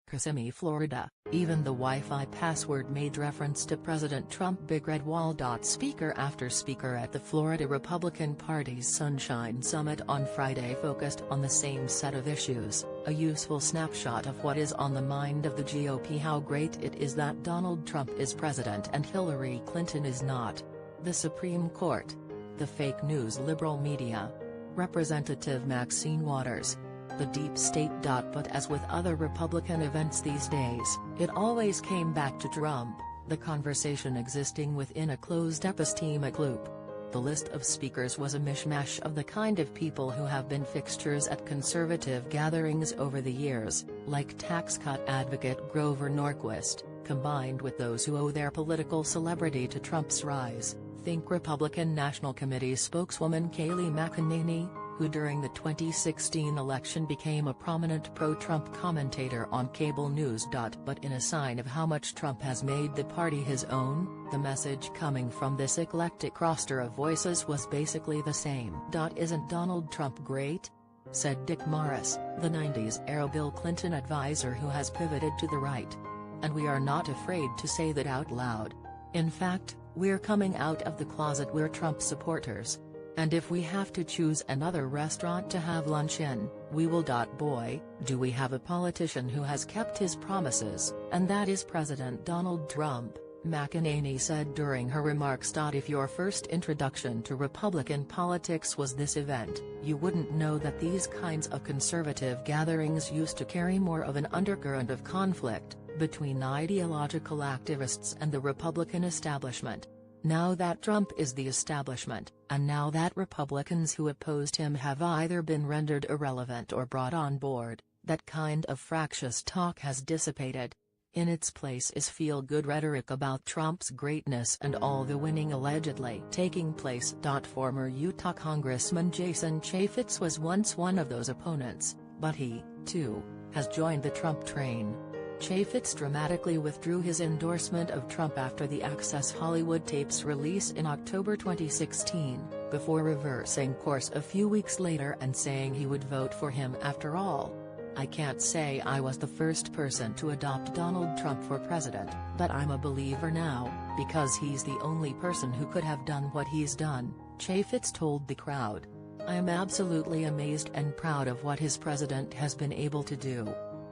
Kissimmee, Florida. Even the Wi-Fi password made reference to President Trump. Big Red Wall. Speaker after speaker at the Florida Republican Party's Sunshine Summit on Friday focused on the same set of issues, a useful snapshot of what is on the mind of the GOP. How great it is that Donald Trump is president and Hillary Clinton is not. The Supreme Court. The fake news liberal media. Representative Maxine Waters. The deep state. But as with other Republican events these days, it always came back to Trump, the conversation existing within a closed epistemic loop. The list of speakers was a mishmash of the kind of people who have been fixtures at conservative gatherings over the years, like tax cut advocate Grover Norquist, combined with those who owe their political celebrity to Trump's rise. Think Republican National Committee spokeswoman Kayleigh McEnany, who during the 2016 election became a prominent pro-Trump commentator on cable news. But in a sign of how much Trump has made the party his own, the message coming from this eclectic roster of voices was basically the same. Isn't Donald Trump great? Said Dick Morris, the 90s era Bill Clinton advisor who has pivoted to the right. And we are not afraid to say that out loud. In fact, we're coming out of the closet. We're Trump supporters. And if we have to choose another restaurant to have lunch in, we will. Boy, do we have a politician who has kept his promises, and that is President Donald Trump, McEnany said during her remarks. If your first introduction to Republican politics was this event, you wouldn't know that these kinds of conservative gatherings used to carry more of an undercurrent of conflict between ideological activists and the Republican establishment. Now that Trump is the establishment, and now that Republicans who opposed him have either been rendered irrelevant or brought on board, that kind of fractious talk has dissipated. In its place is feel-good rhetoric about Trump's greatness and all the winning allegedly taking place. Former Utah Congressman Jason Chaffetz was once one of those opponents, but he, too, has joined the Trump train. Chaffetz dramatically withdrew his endorsement of Trump after the Access Hollywood tapes release in October 2016, before reversing course a few weeks later and saying he would vote for him after all. I can't say I was the first person to adopt Donald Trump for president, but I'm a believer now, because he's the only person who could have done what he's done, Chaffetz told the crowd. I am absolutely amazed and proud of what his president has been able to do.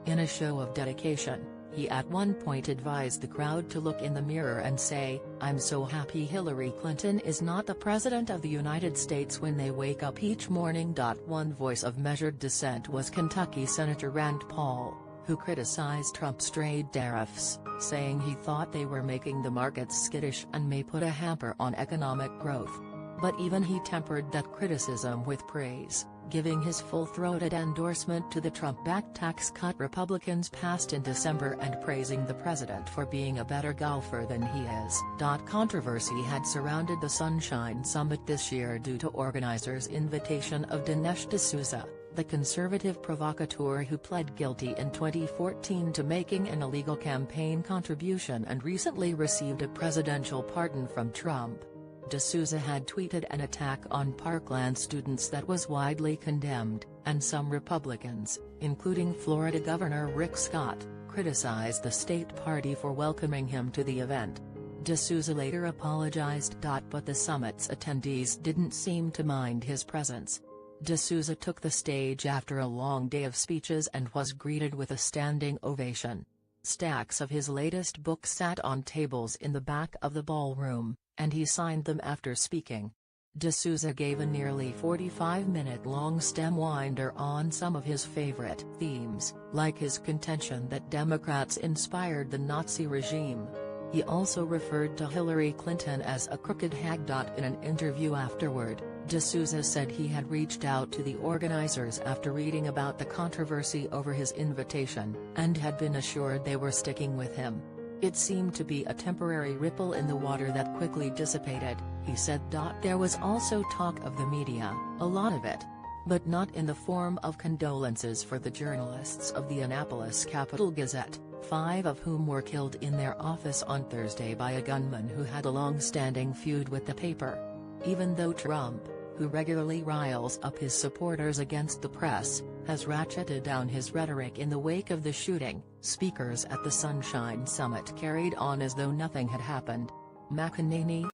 In a show of dedication, he at one point advised the crowd to look in the mirror and say, "I'm so happy Hillary Clinton is not the President of the United States" when they wake up each morning. One voice of measured dissent was Kentucky Senator Rand Paul, who criticized Trump's trade tariffs, saying he thought they were making the markets skittish and may put a hamper on economic growth. But even he tempered that criticism with praise, giving his full-throated endorsement to the Trump-backed tax cut Republicans passed in December and praising the president for being a better golfer than he is. Controversy had surrounded the Sunshine Summit this year due to organizers' invitation of Dinesh D'Souza, the conservative provocateur who pled guilty in 2014 to making an illegal campaign contribution and recently received a presidential pardon from Trump. D'Souza had tweeted an attack on Parkland students that was widely condemned, and some Republicans, including Florida Governor Rick Scott, criticized the state party for welcoming him to the event. D'Souza later apologized. But the summit's attendees didn't seem to mind his presence. D'Souza took the stage after a long day of speeches and was greeted with a standing ovation. Stacks of his latest book sat on tables in the back of the ballroom, and he signed them after speaking. D'Souza gave a nearly 45-minute-long stem winder on some of his favorite themes, like his contention that Democrats inspired the Nazi regime. He also referred to Hillary Clinton as a crooked hag. In an interview afterward, D'Souza said he had reached out to the organizers after reading about the controversy over his invitation, and had been assured they were sticking with him. It seemed to be a temporary ripple in the water that quickly dissipated, he said. There was also talk of the media, a lot of it. But not in the form of condolences for the journalists of the Annapolis Capital-Gazette, 5 of whom were killed in their office on Thursday by a gunman who had a long-standing feud with the paper. Even though Trump, who regularly riles up his supporters against the press, has ratcheted down his rhetoric in the wake of the shooting. Speakers at the Sunshine Summit carried on as though nothing had happened. McEnany,